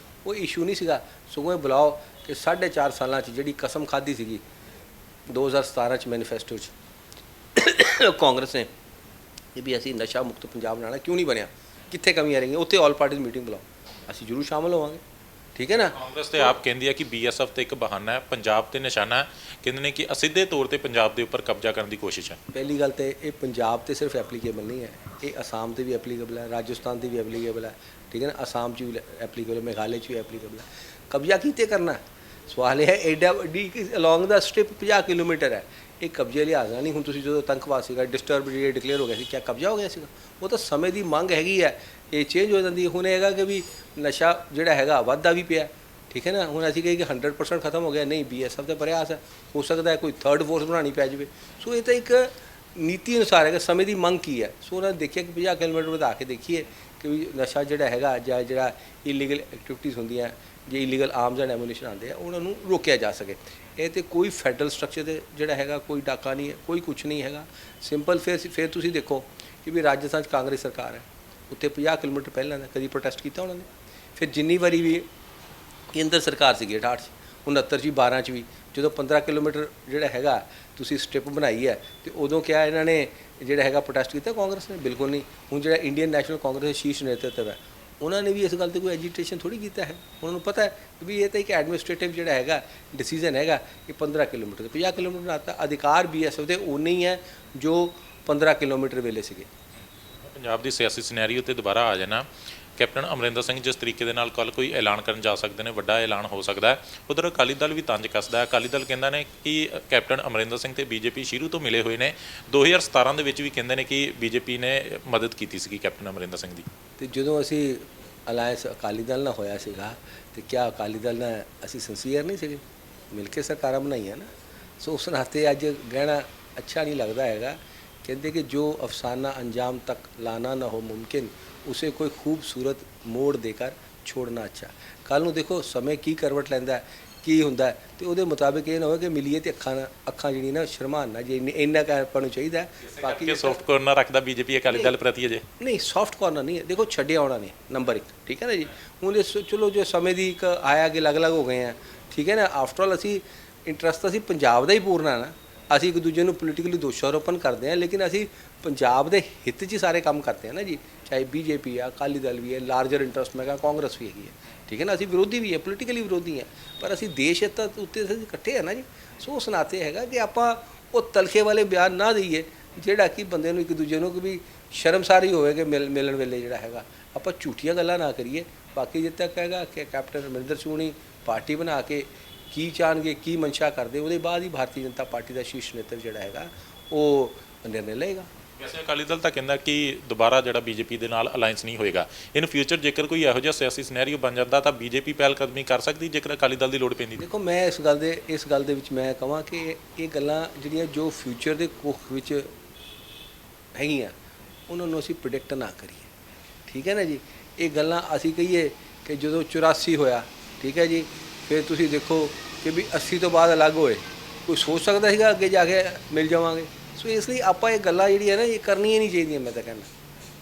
ਉਹ ਇਸ਼ੂ ਨਹੀਂ ਸੀਗਾ। ਸਗੋਂ ਇਹ ਬੁਲਾਓ ਕਿ 4.5 ਸਾਲਾਂ 'ਚ ਜਿਹੜੀ ਕਸਮ ਖਾਧੀ ਸੀਗੀ 2017 'ਚ ਮੈਨੀਫੈਸਟੋ 'ਚ ਕਾਂਗਰਸ ਨੇ ਕਿ ਵੀ ਅਸੀਂ ਨਸ਼ਾ ਮੁਕਤ ਪੰਜਾਬ ਬਣਾਉਣਾ, ਕਿਉਂ ਨਹੀਂ ਬਣਿਆ, ਕਿੱਥੇ ਕਮੀਆਂ ਰਹੀਆਂ, ਉੱਥੇ ਆਲ ਪਾਰਟੀਜ਼ ਮੀਟਿੰਗ ਬੁਲਾਓ, ਅਸੀਂ ਜ਼ਰੂਰ ਸ਼ਾਮਲ ਹੋਵਾਂਗੇ। ਠੀਕ ਹੈ ਨਾ। ਕਾਂਗਰਸ ਤੇ ਆਪ ਕਹਿੰਦੀ ਹੈ ਕਿ BSF ਤੇ ਇੱਕ ਬਹਾਨਾ ਹੈ, ਪੰਜਾਬ ਤੇ ਨਿਸ਼ਾਨਾ ਹੈ। ਕਹਿੰਦੇ ਨੇ ਕਿ ਅਸਿੱਧੇ ਤੌਰ ਤੇ ਪੰਜਾਬ ਦੇ ਉੱਪਰ ਕਬਜ਼ਾ ਕਰਨ ਦੀ ਕੋਸ਼ਿਸ਼ ਹੈ। ਪਹਿਲੀ ਗੱਲ ਤੇ ਇਹ ਪੰਜਾਬ ਤੇ ਸਿਰਫ ਐਪਲੀਕੇਬਲ ਨਹੀਂ ਹੈ, ਇਹ ਅਸਾਮ ਤੇ ਵੀ ਐਪਲੀਕੇਬਲ ਹੈ, ਰਾਜਸਥਾਨ ਤੇ ਵੀ ਐਪਲੀਕੇਬਲ ਹੈ, ਠੀਕ ਹੈ ਨਾ, ਅਸਾਮ 'ਚ ਵੀ ਐਪਲੀਕੇਬਲ, ਮੇਘਾਲय 'ਚ ਵੀ ਐਪਲੀਕੇਬਲ ਹੈ। ਕਬਜ਼ਾ ਕਿਤੇ ਕਰਨਾ ਸਵਾਲ ਇਹ ਹੈ ਐਡਾ ਵੱਡੀ ਅਲੋਂਗ ਦਾ ਸਟ੍ਰਿਪ 50 ਕਿਲੋਮੀਟਰ ਹੈ, ਇਹ ਕਬਜ਼ੇ ਲਿਹਾਜ਼ ਨਾਲ ਨਹੀਂ। ਹੁਣ ਤੁਸੀਂ ਜਦੋਂ ਆਤੰਕਵਾਦ ਸੀਗਾ ਡਿਸਟਰਬ ਏਰੀਆ ਡਿਕਲੇਅਰ ਹੋ ਗਿਆ ਸੀ, ਕਿਆ ਕਬਜ਼ਾ ਹੋ ਗਿਆ ਸੀਗਾ? ਉਹ ਤਾਂ ਸਮੇਂ ਦੀ ਮੰਗ ਹੈਗੀ ਹੈ, ਇਹ ਚੇਂਜ ਹੋ ਜਾਂਦੀ ਹੈ। ਹੁਣ ਹੈਗਾ ਕਿ ਵੀ ਨਸ਼ਾ ਜਿਹੜਾ ਹੈਗਾ ਵੱਧਦਾ ਵੀ ਪਿਆ, ਠੀਕ ਹੈ ਨਾ। ਹੁਣ ਅਸੀਂ ਕਹੀਏ ਕਿ 100% ਖਤਮ ਹੋ ਗਿਆ, ਨਹੀਂ, BSF ਦਾ ਪ੍ਰਯਾਸ ਹੈ, ਹੋ ਸਕਦਾ ਹੈ ਕੋਈ ਥਰਡ ਫੋਰਸ ਬਣਾਉਣੀ ਪੈ ਜਾਵੇ। ਸੋ ਇਹ ਤਾਂ ਇੱਕ ਨੀਤੀ ਅਨੁਸਾਰ ਹੈਗਾ, ਸਮੇਂ ਦੀ ਮੰਗ ਕੀ ਹੈ। ਸੋ ਉਹਨਾਂ ਨੇ ਦੇਖਿਆ ਕਿ 50 ਕਿਲੋਮੀਟਰ ਵਧਾ ਕੇ ਦੇਖੀਏ ਕਿ ਵੀ ਨਸ਼ਾ ਜਿਹੜਾ ਹੈਗਾ ਜਾਂ ਜਿਹੜਾ ਇਲੀਗਲ ਐਕਟੀਵਿਟੀਜ਼ ਹੁੰਦੀਆਂ, ਜੇ ਇਲੀਗਲ ਆਰਮਸ ਐਂਡ ਐਮੂਨੀਸ਼ਨ ਆਉਂਦੇ ਆ ਉਹਨਾਂ ਨੂੰ ਰੋਕਿਆ ਜਾ ਸਕੇ। ਇਹ ਤੇ ਕੋਈ ਫੈਡਰਲ ਸਟਰਕਚਰ ਤੇ ਜਿਹੜਾ ਹੈਗਾ ਕੋਈ ਡਾਕਾ ਨਹੀਂ ਹੈ, ਕੋਈ ਕੁਛ ਨਹੀਂ ਹੈਗਾ, ਸਿੰਪਲ। ਫਿਰ ਤੁਸੀਂ ਦੇਖੋ ਕਿ ਵੀ ਰਾਜਸਥਾਨ 'ਚ ਕਾਂਗਰਸ ਸਰਕਾਰ ਹੈ, ਉੱਥੇ 50 ਕਿਲੋਮੀਟਰ ਪਹਿਲਾਂ ਦਾ ਕਦੀ ਪ੍ਰੋਟੈਸਟ ਕੀਤਾ ਉਹਨਾਂ ਨੇ? ਫਿਰ ਜਿੰਨੀ ਵਾਰੀ ਵੀ ਕੇਂਦਰ ਸਰਕਾਰ ਸੀਗੀ 68 'ਚ, 69 'ਚ ਵੀ, 12 'ਚ ਵੀ, ਜਦੋਂ 15 ਕਿਲੋਮੀਟਰ ਜਿਹੜਾ ਹੈਗਾ ਤੁਸੀਂ ਸਟ੍ਰਿਪ ਬਣਾਈ ਹੈ ਤੇ ਉਦੋਂ ਕਿਹਾ ਇਹਨਾਂ ਨੇ ਜਿਹੜਾ ਹੈਗਾ ਪ੍ਰੋਟੈਸਟ ਕੀਤਾ ਕਾਂਗਰਸ ਨੇ? ਬਿਲਕੁਲ ਨਹੀਂ। ਹੁਣ ਜਿਹੜਾ ਇੰਡੀਅਨ ਨੈਸ਼ਨਲ ਕਾਂਗਰਸ ਦੇ ਸ਼ੀਰਸ਼ ਨੇਤਰਤਵ ਹੈ ਉਹਨਾਂ ਨੇ ਵੀ ਇਸ ਗੱਲ 'ਤੇ ਕੋਈ ਐਜੀਟੇਸ਼ਨ ਥੋੜ੍ਹੀ ਕੀਤਾ ਹੈ। ਉਹਨਾਂ ਨੂੰ ਪਤਾ ਹੈ ਕਿ ਵੀ ਇਹ ਤਾਂ ਇੱਕ ਐਡਮਿਨਿਸਟ੍ਰੇਟਿਵ ਜਿਹੜਾ ਹੈਗਾ ਡਿਸੀਜਨ ਹੈਗਾ ਕਿ 15 ਕਿਲੋਮੀਟਰ 50 ਕਿਲੋਮੀਟਰ ਆਤਾ ਅਧਿਕਾਰ BSF ਦੇ ਉਨੇ ਹੀ ਹੈ ਜੋ 15 ਕਿਲੋਮੀਟਰ ਵੇਲੇ ਸੀਗੇ। ਪੰਜਾਬ ਦੀ ਸਿਆਸੀ ਸਿਨੈਰੀਓ ਤੇ ਦੁਬਾਰਾ ਆ ਜਾਣਾ, ਕੈਪਟਨ ਅਮਰਿੰਦਰ ਸਿੰਘ ਜਿਸ ਤਰੀਕੇ ਦੇ ਨਾਲ ਕੱਲ ਕੋਈ ਐਲਾਨ ਕਰਨ ਜਾ ਸਕਦੇ ਨੇ, ਵੱਡਾ ਐਲਾਨ ਹੋ ਸਕਦਾ ਹੈ। ਉਧਰ ਅਕਾਲੀ ਦਲ ਵੀ ਤੰਜ ਕੱਸਦਾ ਹੈ। ਅਕਾਲੀ ਦਲ ਕਹਿੰਦਾ ਨੇ ਕਿ ਕੈਪਟਨ ਅਮਰਿੰਦਰ ਸਿੰਘ ਤੇ BJP ਸ਼ੁਰੂ ਤੋਂ ਮਿਲੇ ਹੋਏ ਨੇ। 2017 ਦੇ ਵਿੱਚ ਵੀ ਕਹਿੰਦੇ ਨੇ ਕਿ BJP ਨੇ ਮਦਦ ਕੀਤੀ ਸੀਗੀ ਕੈਪਟਨ ਅਮਰਿੰਦਰ ਸਿੰਘ ਦੀ। ਤੇ ਜਦੋਂ ਅਸੀਂ ਅਲਾਇੰਸ ਅਕਾਲੀ ਦਲ ਨਾਲ ਹੋਇਆ ਸੀਗਾ ਤੇ ਕਿਆ ਅਕਾਲੀ ਦਲ ਨਾਲ ਅਸੀਂ ਸਿੰਸੀਅਰ ਨਹੀਂ ਸੀਗੇ? ਮਿਲ ਕੇ ਸਰਕਾਰਾਂ ਬਣਾਈਆਂ ਨਾ। ਸੋ ਉਸ ਨਾਤੇ ਅੱਜ ਕਹਿਣਾ ਅੱਛਾ ਨਹੀਂ ਲੱਗਦਾ ਹੈਗਾ। ਕਹਿੰਦੇ ਕਿ ਜੋ ਅਫਸਾਨਾ ਅੰਜਾਮ ਤੱਕ ਲਾना ना हो मुमकिन उसे कोई खूबसूरत मोड़ देकर छोड़ना अच्छा। ਕੱਲ੍ਹ ਨੂੰ ਦੇਖੋ ਸਮੇਂ ਕੀ ਕਰਵਟ ਲੈਂਦਾ ਹੈ। ਕੀ ਹੁੰਦਾ ਹੈ, ਤੇ ਉਹਦੇ ਮੁਤਾਬਿਕ ਇਹ ਨਾ ਹੋਵੇ ਕਿ ਮਿਲੀਏ ਤੇ ਅੱਖਾਂ ਜਿਹੜੀ ਨਾ ਸ਼ਰਮਾਨ ਨਾ, ਜੇ ਇੰਨਾ ਕੁ ਆਪਾਂ ਨੂੰ ਚਾਹੀਦਾ ਹੈ। ਬਾਕੀ ਜੇ ਸੌਫਟ ਕੋਰਨਰ ਰੱਖਦਾ ਬੀਜੇਪੀ ਅਕਾਲੀ ਦਲ ਪ੍ਰਤੀ ਅਜੇ ਨਹੀਂ, ਸੌਫਟ ਕਾਰਨਰ ਨਹੀਂ ਹੈ, ਦੇਖੋ ਛੱਡਿਆ ਆਉਣਾ ਨੇ ਨੰਬਰ 1, ਠੀਕ ਹੈ ਨਾ ਜੀ। ਹੁਣ ਚਲੋ ਜੋ ਸਮੇਂ ਦੀ ਇੱਕ ਆਇਆ ਕਿ ਅਲੱਗ-ਅਲੱਗ ਹੋ ਗਏ ਆ, ਠੀਕ ਹੈ ਨਾ। ਆਫਟਰ ਆਲ ਅਸੀਂ ਇੰਟਰਸਟ ਅਸੀਂ ਪੰਜਾਬ ਦਾ ਹੀ ਪੂਰਨਾ ਨਾ, ਅਸੀਂ ਇੱਕ ਦੂਜੇ ਨੂੰ ਪੋਲੀਟੀਕਲੀ ਦੋਸ਼ਾਰੋਪਣ ਕਰਦੇ ਹਾਂ, ਲੇਕਿਨ ਅਸੀਂ ਪੰਜਾਬ ਦੇ ਹਿੱਤ 'ਚ ਹੀ ਸਾਰੇ ਕੰਮ ਕਰਦੇ ਹਾਂ ਨਾ ਜੀ। ਚਾਹੇ ਬੀਜੇਪੀ ਆ, ਅਕਾਲੀ ਦਲ ਵੀ ਹੈ, ਲਾਰਜਰ ਇੰਟਰਸਟ ਮੈਂ ਕਹਾਂ ਕਾਂਗਰਸ ਵੀ ਹੈਗੀ ਹੈ, ਠੀਕ ਹੈ ਨਾ। ਅਸੀਂ ਵਿਰੋਧੀ ਵੀ ਹੈ, ਪੋਲੀਟੀਕਲੀ ਵਿਰੋਧੀ ਹੈ, ਪਰ ਅਸੀਂ ਦੇਸ਼ ਹਿੱਤ ਉੱਤੇ ਅਸੀਂ ਇਕੱਠੇ ਆ ਨਾ ਜੀ। ਸੋ ਉਸ ਨਾਤੇ ਹੈਗਾ ਕਿ ਆਪਾਂ ਉਹ ਤਲਖੇ ਵਾਲੇ ਬਿਆਨ ਨਾ ਦਈਏ ਜਿਹੜਾ ਕਿ ਬੰਦੇ ਨੂੰ ਇੱਕ ਦੂਜੇ ਨੂੰ ਕਿ ਵੀ ਸ਼ਰਮਸਾਰੀ ਹੋਵੇ ਕਿ ਮਿਲਣ ਵੇਲੇ ਜਿਹੜਾ ਹੈਗਾ ਆਪਾਂ ਝੂਠੀਆਂ ਗੱਲਾਂ ਨਾ ਕਰੀਏ। ਬਾਕੀ ਜਿੱਦ ਤੱਕ ਹੈਗਾ ਕਿ ਕੈਪਟਨ ਅਮਰਿੰਦਰ ਸਿੰਘ ਹੁਣੀ ਪਾਰਟੀ ਬਣਾ ਕੇ ਕੀ ਚਾਹਣਗੇ, ਕੀ ਮਨਸ਼ਾ ਕਰਦੇ, ਉਹਦੇ ਬਾਅਦ ਹੀ ਭਾਰਤੀ ਜਨਤਾ ਪਾਰਟੀ ਦਾ ਸ਼ੀਰਸ਼ ਨੇਤਰ ਜਿਹੜਾ ਹੈਗਾ ਉਹ ਨਿਰਣੇ ਲਏਗਾ। ਵੈਸੇ ਅਕਾਲੀ ਦਲ ਤਾਂ ਕਹਿੰਦਾ ਕਿ ਦੁਬਾਰਾ ਜਿਹੜਾ ਬੀਜੇਪੀ ਦੇ ਨਾਲ ਅਲਾਈਅੰਸ ਨਹੀਂ ਹੋਏਗਾ। ਇਨ ਫਿਊਚਰ ਜੇਕਰ ਕੋਈ ਇਹੋ ਜਿਹਾ ਸਿਆਸੀ ਸਿਨੈਰੀਓ ਬਣ ਜਾਂਦਾ ਤਾਂ ਬੀਜੇਪੀ ਪਹਿਲ ਕਦਮੀ ਕਰ ਸਕਦੀ ਜੇਕਰ ਅਕਾਲੀ ਦਲ ਦੀ ਲੋੜ ਪੈਂਦੀ। ਦੇਖੋ ਮੈਂ ਇਸ ਗੱਲ ਦੇ ਵਿੱਚ ਮੈਂ ਕਹਾਂ ਕਿ ਇਹ ਗੱਲਾਂ ਜਿਹੜੀਆਂ ਜੋ ਫਿਊਚਰ ਦੇ ਕੁੱਖ ਵਿੱਚ ਹੈਗੀਆਂ ਉਹਨਾਂ ਨੂੰ ਅਸੀਂ ਪ੍ਰੈਡਿਕਟ ਨਾ ਕਰੀਏ, ਠੀਕ ਹੈ ਨਾ ਜੀ। ਇਹ ਗੱਲਾਂ ਅਸੀਂ ਕਹੀਏ ਕਿ ਜਦੋਂ 84 ਹੋਇਆ, ਠੀਕ ਹੈ ਜੀ, ਫਿਰ ਤੁਸੀਂ ਦੇਖੋ ਕਿ ਵੀ 80 ਤੋਂ ਬਾਅਦ ਅਲੱਗ ਹੋਏ, ਕੋਈ ਸੋਚ ਸਕਦਾ ਸੀਗਾ ਅੱਗੇ ਜਾ ਕੇ ਮਿਲ ਜਾਵਾਂਗੇ। ਸੋ ਇਸ ਲਈ ਆਪਾਂ ਇਹ ਗੱਲਾਂ ਜਿਹੜੀਆਂ ਨਾ ਇਹ ਕਰਨੀਆਂ ਨਹੀਂ ਚਾਹੀਦੀਆਂ, ਮੈਂ ਤਾਂ ਕਹਿੰਦਾ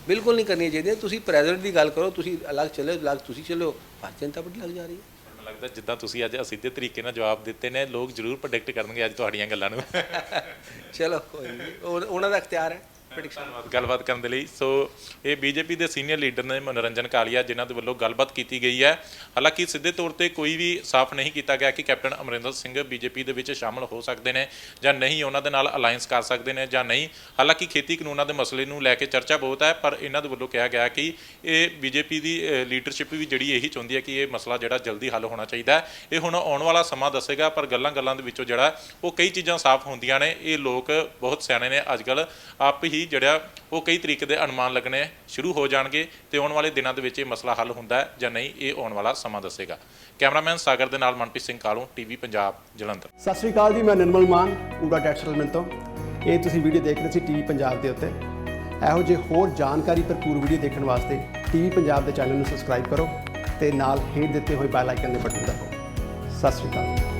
ਬਿਲਕੁਲ ਨਹੀਂ ਕਰਨੀਆਂ ਚਾਹੀਦੀਆਂ। ਤੁਸੀਂ ਪ੍ਰੈਜ਼ੈਂਟ ਦੀ ਗੱਲ ਕਰੋ, ਤੁਸੀਂ ਅਲੱਗ ਚੱਲੇ, ਅਲੱਗ ਤੁਸੀਂ ਚੱਲੋ, ਭਾਰਤੀ ਜਨਤਾ ਪਾਰਟੀ ਲੱਗ ਜਾ ਰਹੀ ਹੈ। ਮੈਨੂੰ ਲੱਗਦਾ ਜਿੱਦਾਂ ਤੁਸੀਂ ਅੱਜ ਅਸਿੱਧੇ ਤਰੀਕੇ ਨਾਲ ਜਵਾਬ ਦਿੱਤੇ ਨੇ, ਲੋਕ ਜ਼ਰੂਰ ਪ੍ਰੈਡਿਕਟ ਕਰਨਗੇ ਅੱਜ ਤੁਹਾਡੀਆਂ ਗੱਲਾਂ ਨੂੰ। ਚਲੋ ਕੋਈ ਨਹੀਂ, ਉਹਨਾਂ ਦਾ ਇਖਤਿਆਰ ਹੈ। ਧੰਨਵਾਦ ਗੱਲਬਾਤ ਕਰਨ ਦੇ ਲਈ। ਸੋ ਇਹ ਬੀਜੇਪੀ ਦੇ ਸੀਨੀਅਰ ਲੀਡਰ ਨੇ ਮਨੋਰੰਜਨ ਕਾਲੀਆ, ਜਿਨ੍ਹਾਂ ਦੇ ਵੱਲੋਂ ਗੱਲਬਾਤ ਕੀਤੀ ਗਈ ਹੈ। ਹਾਲਾਂਕਿ ਸਿੱਧੇ ਤੌਰ ਤੇ ਕੋਈ ਵੀ ਸਾਫ਼ ਨਹੀਂ ਕੀਤਾ ਗਿਆ ਕਿ ਕੈਪਟਨ ਅਮਰਿੰਦਰ ਸਿੰਘ ਬੀਜੇਪੀ ਦੇ ਵਿੱਚ ਸ਼ਾਮਲ ਹੋ ਸਕਦੇ ਨੇ ਜਾਂ ਨਹੀਂ, ਉਹਨਾਂ ਦੇ ਨਾਲ ਅਲਾਈਅੰਸ ਕਰ ਸਕਦੇ ਨੇ ਜਾਂ ਨਹੀਂ। ਹਾਲਾਂਕਿ ਖੇਤੀ ਕਾਨੂੰਨਾਂ ਦੇ ਮਸਲੇ ਨੂੰ ਲੈ ਕੇ ਚਰਚਾ ਬਹੁਤ ਹੈ, ਪਰ ਇਹਨਾਂ ਦੇ ਵੱਲੋਂ ਕਿਹਾ ਗਿਆ ਕਿ ਇਹ ਬੀਜੇਪੀ ਦੀ ਲੀਡਰਸ਼ਿਪ ਵੀ ਜਿਹੜੀ ਇਹੀ ਚਾਹੁੰਦੀ ਹੈ ਕਿ ਇਹ ਮਸਲਾ ਜਿਹੜਾ ਜਲਦੀ ਹੱਲ ਹੋਣਾ ਚਾਹੀਦਾ ਹੈ। ਇਹ ਹੁਣ ਆਉਣ ਵਾਲਾ ਸਮਾਂ ਦੱਸੇਗਾ, ਪਰ ਗੱਲਾਂ ਦੇ ਵਿੱਚੋਂ ਜਿਹੜਾ ਉਹ ਕਈ ਚੀਜ਼ਾਂ ਸਾਫ਼ ਹੁੰਦੀਆਂ ਨੇ। ਇਹ ਲੋਕ ਬਹੁਤ ਸਿਆਣੇ ਨੇ ਅੱਜ ਕੱਲ੍ਹ, ਆਪ ਹੀ ਜਿਹੜਾ ਉਹ ਕਈ ਤਰੀਕੇ ਦੇ ਅਨੁਮਾਨ ਲੱਗਣੇ ਸ਼ੁਰੂ ਹੋ ਜਾਣਗੇ ਤੇ ਆਉਣ ਵਾਲੇ ਦਿਨਾਂ ਦੇ ਵਿੱਚ ਇਹ ਮਸਲਾ ਹੱਲ ਹੁੰਦਾ ਜਾਂ ਨਹੀਂ, ਇਹ ਆਉਣ ਵਾਲਾ ਸਮਾਂ ਦੱਸੇਗਾ। ਕੈਮਰਾਮੈਨ ਸਾਗਰ ਦੇ ਨਾਲ ਮਨਪ੍ਰੀਤ ਸਿੰਘ ਕਾਲੋਂ, ਟੀਵੀ ਪੰਜਾਬ, ਜਲੰਧਰ। ਸਤਿ ਸ਼੍ਰੀ ਅਕਾਲ ਜੀ, ਮੈਂ ਨਿਰਮਲ ਮਾਨ ਊੜਾ ਟੈਟ ਸੈਟਲਮੈਂਟ ਤੋਂ। ਇਹ ਤੁਸੀਂ ਵੀਡੀਓ ਦੇਖ ਰਹੇ ਸੀ ਟੀਵੀ ਪੰਜਾਬ ਦੇ ਉੱਤੇ। ਇਹੋ ਜਿਹੇ ਹੋਰ ਜਾਣਕਾਰੀ ਭਰਪੂਰ ਵੀਡੀਓ ਦੇਖਣ ਵਾਸਤੇ ਟੀਵੀ ਪੰਜਾਬ ਦੇ ਚੈਨਲ ਨੂੰ ਸਬਸਕ੍ਰਾਈਬ ਕਰੋ ਤੇ ਨਾਲ ਹੇਠ ਦਿੱਤੇ ਹੋਏ ਬੈਲ ਆਈਕਨ ਦੇ ਬਟਨ ਦਬਾਓ। ਸਤਿ ਸ਼੍ਰੀ ਅਕਾਲ।